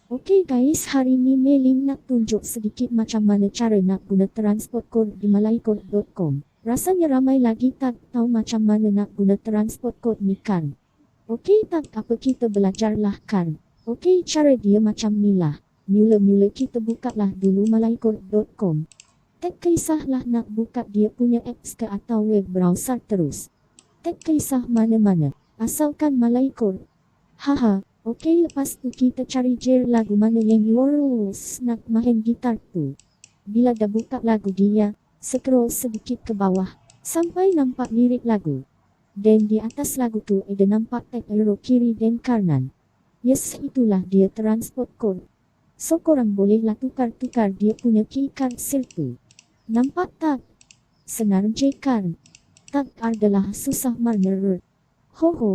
Okey guys, hari ni Meling nak tunjuk sedikit macam mana cara nak guna transport chord di Malaykord.com. Rasanya ramai lagi tak tahu macam mana nak guna transport chord ni kan. Okey, tak apa kita belajarlah kan. Okey, cara dia macam ni lah. Mula-mula kita bukalah dulu Malaykord.com. Tak kisahlah nak buka dia punya apps ke atau web browser terus. Tak kisah mana-mana, asalkan Malaykord. Haha, okey, lepas tu kita cari je lagu mana yang yours nak main gitar tu. Bila dah buka lagu dia, scroll sedikit ke bawah, sampai nampak lirik lagu. Dan di atas lagu tu ada nampak tag arrow kiri dan kanan. Yes, itulah dia transport chord. So korang bolehlah tukar-tukar dia punya keycard tu. Nampak tak? Senang je kan? Tak adalah susah mana. Ho ho.